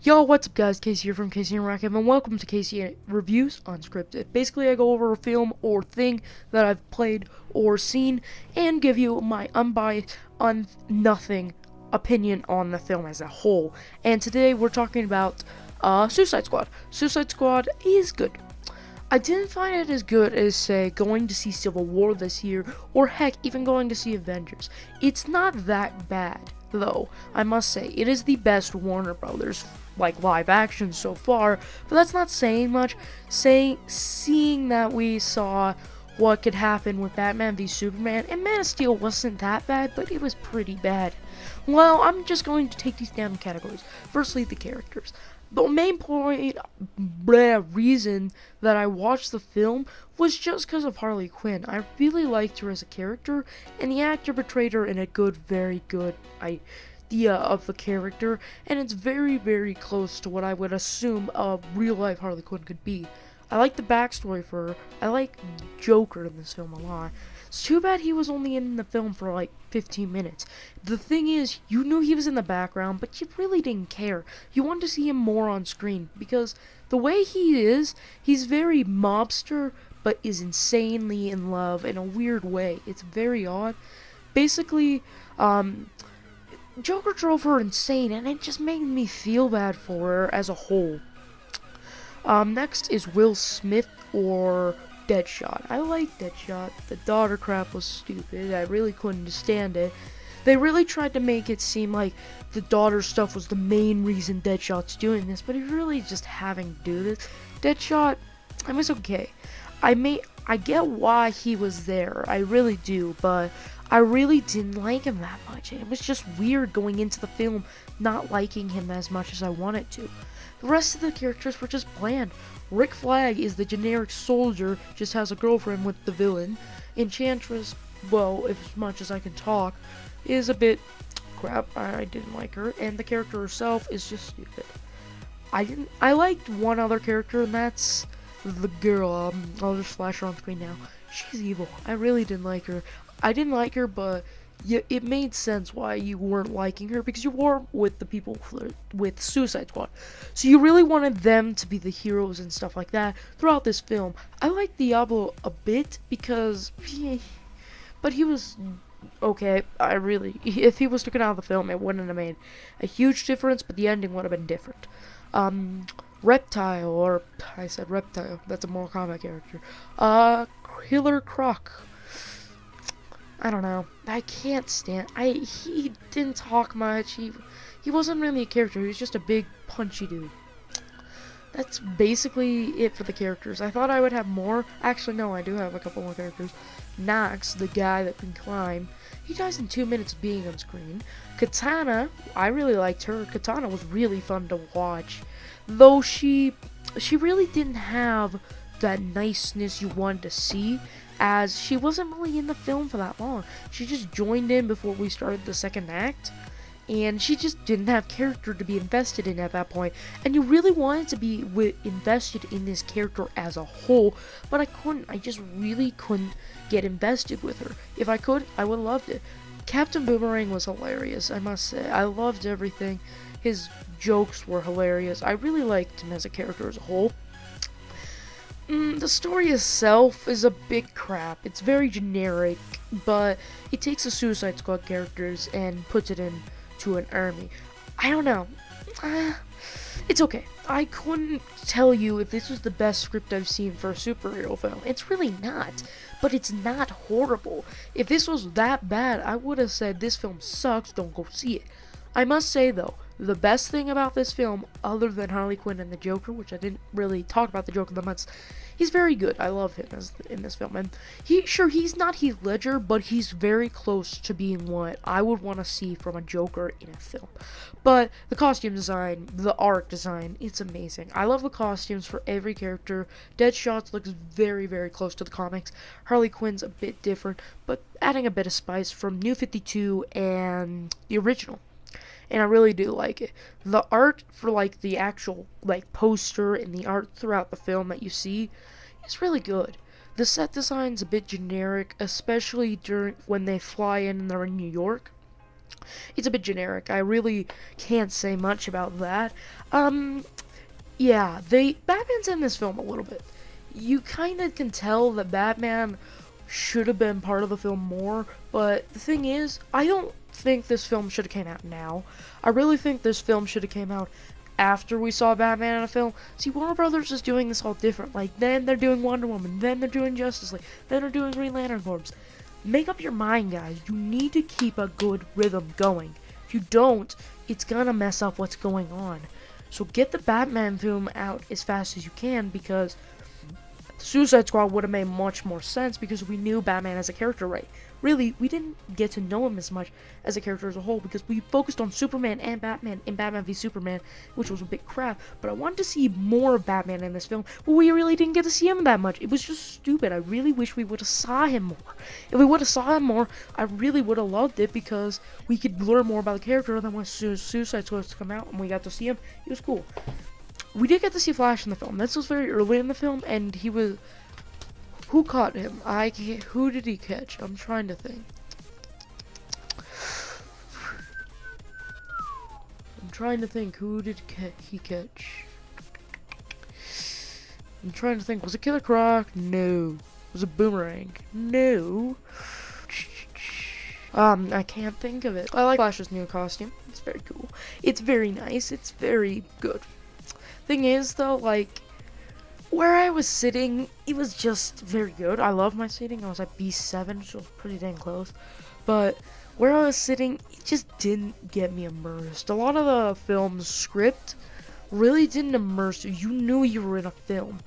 Yo, what's up guys, Casey here from Casey and Rackham, and welcome to Casey Reviews Unscripted. Basically, I go over a film or thing that I've played or seen, and give you my unbiased, nothing opinion on the film as a whole. And today, we're talking about Suicide Squad. Suicide Squad is good. I didn't find it as good as, say, going to see Civil War this year, or heck, even going to see Avengers. It's not that bad, though, I must say. It is the best Warner Brothers live action so far, but that's not saying much. Seeing that we saw what could happen with Batman v Superman, and Man of Steel wasn't that bad, but it was pretty bad. Well, I'm just going to take these down in categories. Firstly, the characters. The main reason that I watched the film was just because of Harley Quinn. I really liked her as a character, and the actor portrayed her in a very good idea of the character, and it's very close to what I would assume a real-life Harley Quinn could be. I like the backstory for her. I like Joker in this film a lot. It's too bad he was only in the film for like 15 minutes. The thing is, you knew he was in the background, but you really didn't care. You wanted to see him more on screen, because the way he is, he's very mobster, but is insanely in love in a weird way. It's very odd. Basically, Joker drove her insane, and it just made me feel bad for her as a whole. Next is Will Smith or Deadshot. I like Deadshot. The daughter crap was stupid. I really couldn't stand it. They really tried to make it seem like the daughter stuff was the main reason Deadshot's doing this, but he's really just having to do this. Deadshot, I was okay. I get why he was there. I really do, but I really didn't like him that much. It was just weird going into the film not liking him as much as I wanted to. The rest of the characters were just bland. Rick Flagg is the generic soldier, just has a girlfriend with the villain. Enchantress, well, as much as I can talk, is a bit crap. I didn't like her, and the character herself is just stupid. I liked one other character, and that's the girl. I'll just flash her on screen now. She's evil. I really didn't like her. I didn't like her, but it made sense why you weren't liking her, because you were with the people with Suicide Squad. So you really wanted them to be the heroes and stuff like that throughout this film. I liked Diablo a bit because but he was okay. If he was taken out of the film, it wouldn't have made a huge difference, but the ending would have been different. Reptile, or I said Reptile, that's a Mortal Kombat character. Killer Croc. I don't know. I can't stand. He didn't talk much. He wasn't really a character. He was just a big punchy dude. That's basically it for the characters. I thought I would have more. Actually, no, I do have a couple more characters. Nox, the guy that can climb, he dies in 2 minutes of being on screen. Katana, I really liked her. Katana was really fun to watch, though she really didn't have that niceness you wanted to see, as she wasn't really in the film for that long. She just joined in before we started the second act, and she just didn't have character to be invested in at that point. And you really wanted to be invested in this character as a whole, but I couldn't. I just really couldn't get invested with her. If I could, I would have loved it. Captain Boomerang was hilarious, I must say. I loved everything. His jokes were hilarious. I really liked him as a character as a whole. The story itself is a bit crap. It's very generic, but it takes the Suicide Squad characters and puts it into an army. I don't know. It's okay. I couldn't tell you if this was the best script I've seen for a superhero film. It's really not, but it's not horrible. If this was that bad, I would have said this film sucks, don't go see it. I must say, though, the best thing about this film, other than Harley Quinn and the Joker, which I didn't really talk about the Joker that much, he's very good. I love him in this film. And he's not Heath Ledger, but he's very close to being what I would want to see from a Joker in a film. But the costume design, the art design, it's amazing. I love the costumes for every character. Deadshot looks very close to the comics. Harley Quinn's a bit different, but adding a bit of spice from New 52 and the original. And I really do like it. The art for the actual poster and the art throughout the film that you see is really good. The set design's a bit generic, especially when they fly in and they're in New York. it's a bit generic. I really can't say much about that. Yeah, Batman's in this film a little bit. You kind of can tell that Batman should have been part of the film more, but the thing is, I don't think this film should have came out now. I really think this film should have came out after we saw Batman in a film. See, Warner Brothers is doing this all different. Like, then they're doing Wonder Woman, then they're doing Justice League, then they're doing Green Lantern Corps. Make up your mind, guys. You need to keep a good rhythm going. If you don't, it's gonna mess up what's going on. So get the Batman film out as fast as you can, because Suicide Squad would have made much more sense because we knew Batman as a character, right? Really, we didn't get to know him as much as a character as a whole because we focused on Superman and Batman in Batman v Superman, which was a bit crap. But I wanted to see more of Batman in this film, but we really didn't get to see him that much. It was just stupid. I really wish we would have saw him more. If we would have saw him more, I really would have loved it because we could learn more about the character. And then when Suicide Squad was to come out and we got to see him, it was cool. We did get to see Flash in the film. This was very early in the film, and he was... Who caught him? Who did he catch? I'm trying to think. Who did he catch? I'm trying to think. Was it Killer Croc? No. Was it Boomerang? No. I can't think of it. I like Flash's new costume. It's very cool. It's very nice. It's very good. Thing is, though, like, where I was sitting, it was just very good. I love my seating. I was at B7, so it was pretty dang close. But where I was sitting, it just didn't get me immersed. A lot of the film's script really didn't immerse you. You knew you were in a film.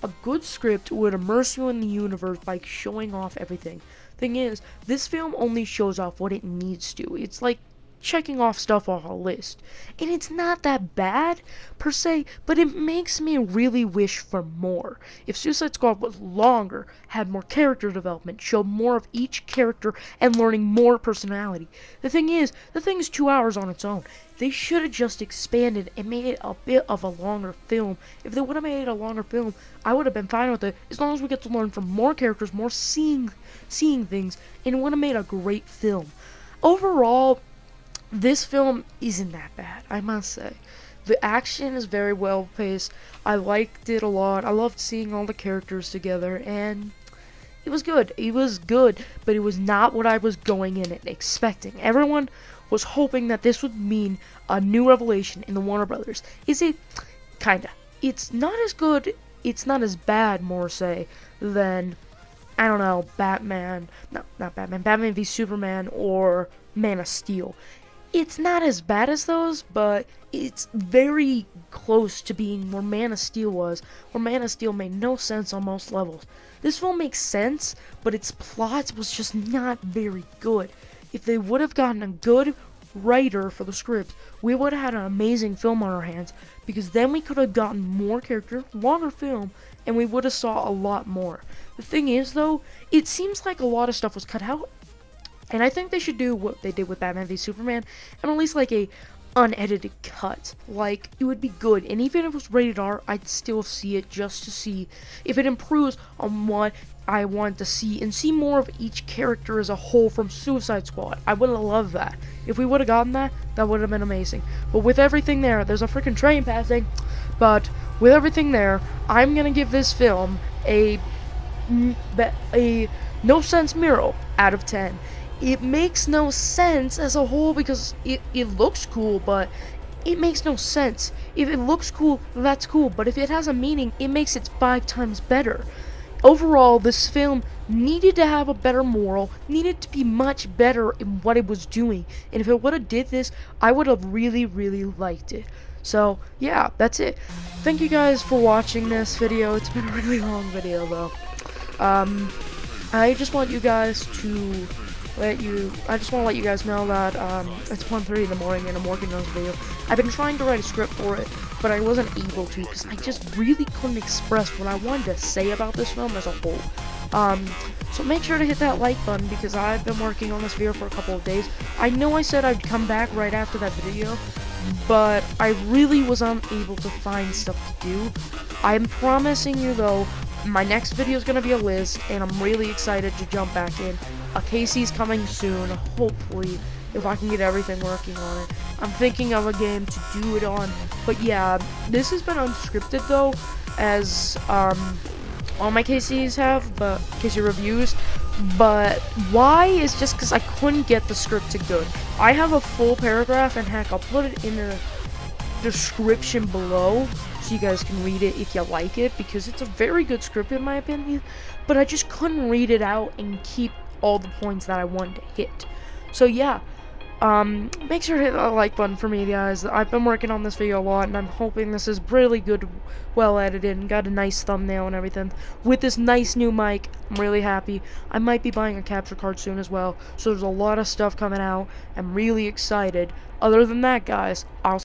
A good script would immerse you in the universe by showing off everything. Thing is, this film only shows off what it needs to. It's like checking off stuff off a list. And it's not that bad, per se, but it makes me really wish for more. If Suicide Squad was longer, had more character development, showed more of each character, and learning more personality. The thing is 2 hours on its own. They should have just expanded and made it a bit of a longer film. If they would have made it a longer film, I would have been fine with it, as long as we get to learn from more characters, more seeing things, and it would have made a great film. Overall, this film isn't that bad, I must say. The action is very well paced. I liked it a lot. I loved seeing all the characters together, and it was good. It was good, but it was not what I was going in and expecting. Everyone was hoping that this would mean a new revelation in the Warner Brothers. Is it? Kinda. It's not as good, it's not as bad, more say, than, I don't know, Batman v Superman or Man of Steel. It's not as bad as those, but it's very close to being where Man of Steel was, where Man of Steel made no sense on most levels. This film makes sense, but its plot was just not very good. If they would have gotten a good writer for the script, we would have had an amazing film on our hands, because then we could have gotten more character, longer film, and we would have saw a lot more. The thing is, though, it seems like a lot of stuff was cut out. And I think they should do what they did with Batman v Superman and release like a unedited cut. Like, it would be good. And even if it was rated R, I'd still see it just to see if it improves on what I want to see and see more of each character as a whole from Suicide Squad. I would have loved that. If we would have gotten that, that would have been amazing. But with everything there's a freaking train passing. But with everything there, I'm going to give this film a no sense mural out of 10. It makes no sense as a whole because it looks cool, but it makes no sense. If it looks cool, that's cool, but if it has a meaning, it makes it 5 times better. Overall, this film needed to have a better moral, needed to be much better in what it was doing, and if it would have did this, I would have really, really liked it. So, yeah, that's it. Thank you guys for watching this video. It's been a really long video, though. I just want you guys to I just want to let you guys know that it's 1:30 in the morning and I'm working on this video. I've been trying to write a script for it, but I wasn't able to because I just really couldn't express what I wanted to say about this film as a whole. So make sure to hit that like button because I've been working on this video for a couple of days. I know I said I'd come back right after that video, but I really was unable to find stuff to do. I'm promising you though, my next video is going to be a list, and I'm really excited to jump back in. Casey's coming soon, hopefully, if I can get everything working on it. I'm thinking of a game to do it on, but yeah, this has been unscripted though, as all my KCs have, but KC reviews. But why is just because I couldn't get the script to good. I have a full paragraph, and heck, I'll put it in the description below so you guys can read it if you like it, because it's a very good script in my opinion, but I just couldn't read it out and keep all the points that I wanted to hit. So yeah, make sure to hit the like button for me, guys. I've been working on this video a lot, and I'm hoping this is really good, well edited, and got a nice thumbnail and everything. With this nice new mic, I'm really happy. I might be buying a capture card soon as well, so there's a lot of stuff coming out. I'm really excited. Other than that, guys, I'll